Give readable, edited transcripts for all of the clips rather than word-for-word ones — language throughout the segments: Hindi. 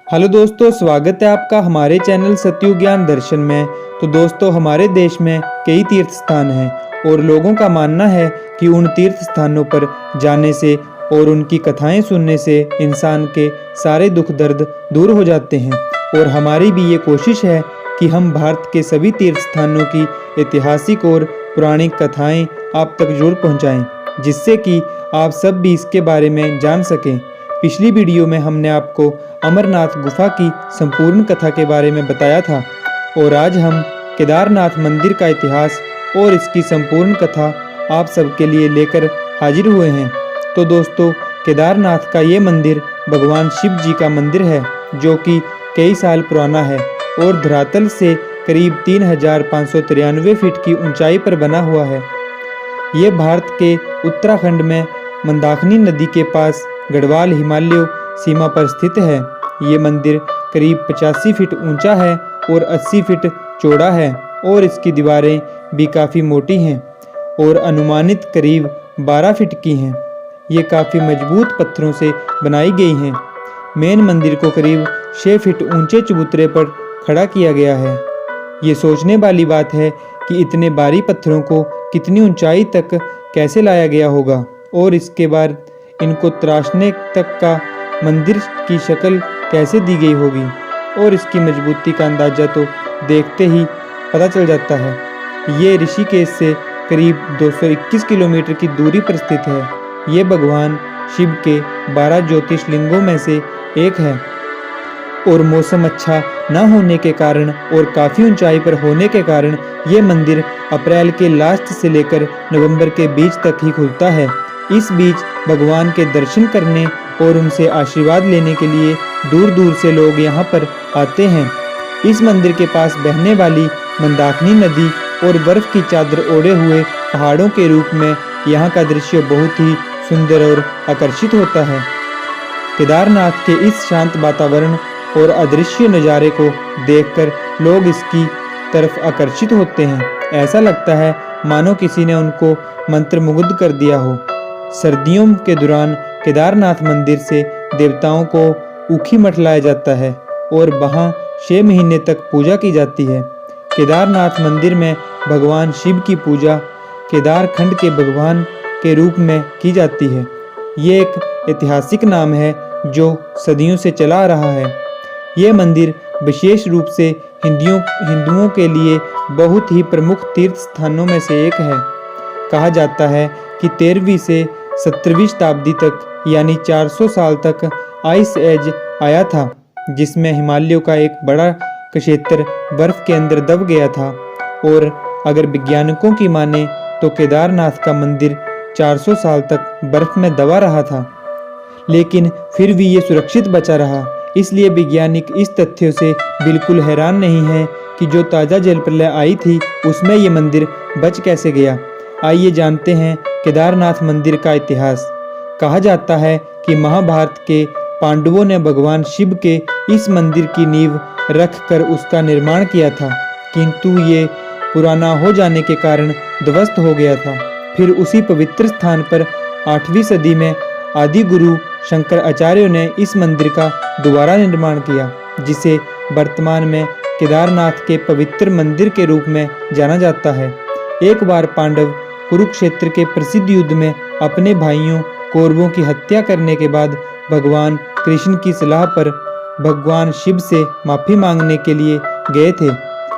हेलो दोस्तों, स्वागत है आपका हमारे चैनल सतयुग ज्ञान दर्शन में। तो दोस्तों, हमारे देश में कई तीर्थ स्थान हैं और लोगों का मानना है कि उन तीर्थ स्थानों पर जाने से और उनकी कथाएं सुनने से इंसान के सारे दुख दर्द दूर हो जाते हैं। और हमारी भी ये कोशिश है कि हम भारत के सभी तीर्थ स्थानों की ऐतिहासिक और पौराणिक कथाएं आप तक जरूर पहुंचाएं, जिससे कि आप सब भी इसके बारे में जान सकें। पिछली वीडियो में हमने आपको अमरनाथ गुफा की संपूर्ण कथा के बारे में बताया था और आज हम केदारनाथ मंदिर का इतिहास और इसकी संपूर्ण कथा आप सबके लिए लेकर हाजिर हुए हैं। तो दोस्तों, केदारनाथ का ये मंदिर भगवान शिव जी का मंदिर है, जो कि कई साल पुराना है और धरातल से करीब 3593 फीट की ऊंचाई पर बना हुआ है। ये भारत के उत्तराखंड में मंदाकिनी नदी के पास गढ़वाल हिमालय सीमा पर स्थित है। ये मंदिर करीब 85 फीट ऊंचा है और 80 फीट चौड़ा है और इसकी दीवारें भी काफ़ी मोटी हैं और अनुमानित करीब 12 फीट की हैं। ये काफ़ी मजबूत पत्थरों से बनाई गई हैं। मेन मंदिर को करीब 6 फीट ऊंचे चबूतरे पर खड़ा किया गया है। ये सोचने वाली बात है कि इतने भारी पत्थरों को कितनी ऊंचाई तक कैसे लाया गया होगा और इसके बाद इनको तराशने तक का मंदिर की शक्ल कैसे दी गई होगी और इसकी मजबूती का अंदाज़ा तो देखते ही पता चल जाता है। ये ऋषिकेश से करीब 221 किलोमीटर की दूरी पर स्थित है। ये भगवान शिव के 12 ज्योतिर्लिंगों में से एक है और मौसम अच्छा न होने के कारण और काफ़ी ऊंचाई पर होने के कारण ये मंदिर अप्रैल के लास्ट से लेकर नवंबर के बीच तक ही खुलता है। इस बीच भगवान के दर्शन करने और उनसे आशीर्वाद लेने के लिए दूर दूर से लोग यहाँ पर आते हैं। इस मंदिर के पास बहने वाली मंदाकिनी नदी और बर्फ की चादर ओढ़े हुए पहाड़ों के रूप में यहाँ का दृश्य बहुत ही सुंदर और आकर्षित होता है। केदारनाथ के इस शांत वातावरण और अदृश्य नज़ारे को देखकर लोग इसकी तरफ आकर्षित होते हैं। ऐसा लगता है मानो किसी ने उनको मंत्रमुग्ध कर दिया हो। सर्दियों के दौरान केदारनाथ मंदिर से देवताओं को ऊखी मठ लाया जाता है और वहाँ 6 महीने तक पूजा की जाती है। केदारनाथ मंदिर में भगवान शिव की पूजा केदारखंड के भगवान के रूप में की जाती है। ये एक ऐतिहासिक नाम है जो सदियों से चला आ रहा है। ये मंदिर विशेष रूप से हिंदुओं के लिए बहुत ही प्रमुख तीर्थ स्थानों में से एक है। कहा जाता है कि 13वीं से 17वीं शताब्दी तक यानी 400 साल तक आइस एज आया था, जिसमें हिमालयों का एक बड़ा क्षेत्र बर्फ के अंदर दब गया था। और अगर वैज्ञानिकों की माने तो केदारनाथ का मंदिर 400 साल तक बर्फ में दबा रहा था, लेकिन फिर भी ये सुरक्षित बचा रहा। इसलिए वैज्ञानिक इस तथ्य से बिल्कुल हैरान नहीं है कि जो ताज़ा जल प्रलय आई थी उसमें ये मंदिर बच कैसे गया। आइए जानते हैं केदारनाथ मंदिर का इतिहास। कहा जाता है कि महाभारत के पांडवों ने भगवान शिव के इस मंदिर की नींव रखकर उसका निर्माण किया था, किंतु ये पुराना हो जाने के कारण ध्वस्त हो गया था। फिर उसी पवित्र स्थान पर 8वीं सदी में आदि गुरु शंकराचार्य ने इस मंदिर का दोबारा निर्माण किया, जिसे वर्तमान में केदारनाथ के पवित्र मंदिर के रूप में जाना जाता है। एक बार पांडव कुरुक्षेत्र के प्रसिद्ध युद्ध में अपने भाइयों कौरवों की हत्या करने के बाद भगवान कृष्ण की सलाह पर भगवान शिव से माफ़ी मांगने के लिए गए थे।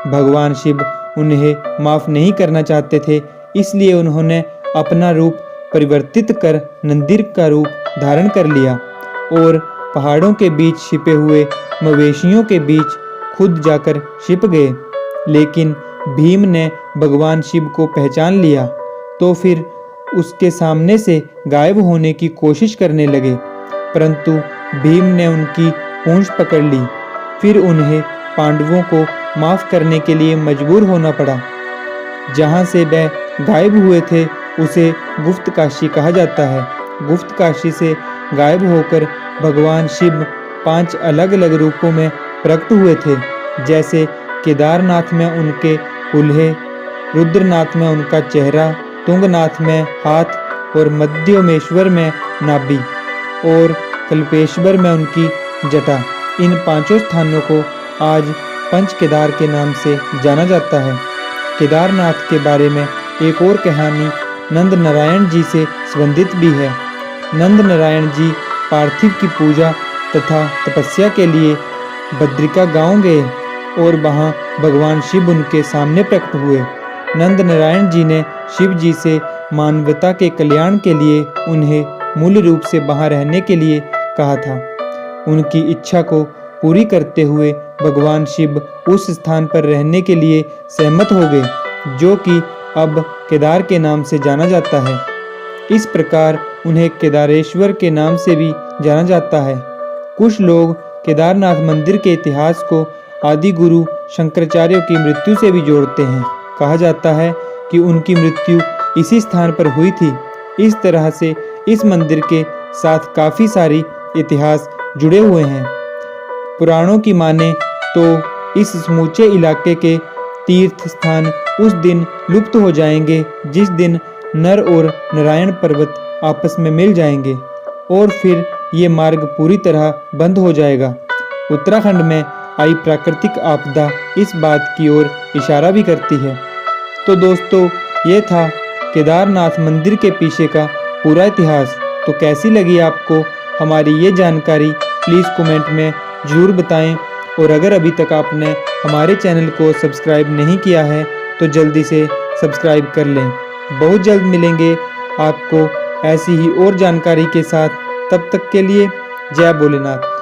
भगवान शिव उन्हें माफ़ नहीं करना चाहते थे, इसलिए उन्होंने अपना रूप परिवर्तित कर नंदी का रूप धारण कर लिया और पहाड़ों के बीच छिपे हुए मवेशियों के बीच खुद जाकर छिप गए। लेकिन भीम ने भगवान शिव को पहचान लिया तो फिर उसके सामने से गायब होने की कोशिश करने लगे, परंतु भीम ने उनकी पूंछ पकड़ ली। फिर उन्हें पांडवों को माफ़ करने के लिए मजबूर होना पड़ा। जहाँ से वह गायब हुए थे उसे गुप्त काशी कहा जाता है। गुप्त काशी से गायब होकर भगवान शिव 5 अलग अलग रूपों में प्रकट हुए थे, जैसे केदारनाथ में उनके कुल्हे, रुद्रनाथ में उनका चेहरा, तुंगनाथ में हाथ और मध्यमेश्वर में नाभि और कल्पेश्वर में उनकी जटा। इन पांचों स्थानों को आज पंच केदार के नाम से जाना जाता है। केदारनाथ के बारे में एक और कहानी नंद नारायण जी से संबंधित भी है। नंद नारायण जी पार्थिव की पूजा तथा तपस्या के लिए बद्रिका गांव गए और वहां भगवान शिव उनके सामने प्रकट हुए। नंद नारायण जी ने शिव जी से मानवता के कल्याण के लिए उन्हें मूल रूप से वहां रहने के लिए कहा था। उनकी इच्छा को पूरी करते हुए भगवान शिव उस स्थान पर रहने के लिए सहमत हो गए, जो कि अब केदार के नाम से जाना जाता है। इस प्रकार उन्हें केदारेश्वर के नाम से भी जाना जाता है। कुछ लोग केदारनाथ मंदिर के इतिहास को आदि गुरु शंकराचार्य की मृत्यु से भी जोड़ते हैं। कहा जाता है कि उनकी मृत्यु इसी स्थान पर हुई थी। इस तरह से इस मंदिर के साथ काफ़ी सारी इतिहास जुड़े हुए हैं। पुराणों की माने तो इस समूचे इलाके के तीर्थ स्थान उस दिन लुप्त हो जाएंगे जिस दिन नर और नारायण पर्वत आपस में मिल जाएंगे और फिर ये मार्ग पूरी तरह बंद हो जाएगा। उत्तराखंड में आई प्राकृतिक आपदा इस बात की ओर इशारा भी करती है। तो दोस्तों, ये था केदारनाथ मंदिर के पीछे का पूरा इतिहास। तो कैसी लगी आपको हमारी ये जानकारी, प्लीज़ कमेंट में ज़रूर बताएं। और अगर अभी तक आपने हमारे चैनल को सब्सक्राइब नहीं किया है तो जल्दी से सब्सक्राइब कर लें। बहुत जल्द मिलेंगे आपको ऐसी ही और जानकारी के साथ। तब तक के लिए जय भोलेनाथ।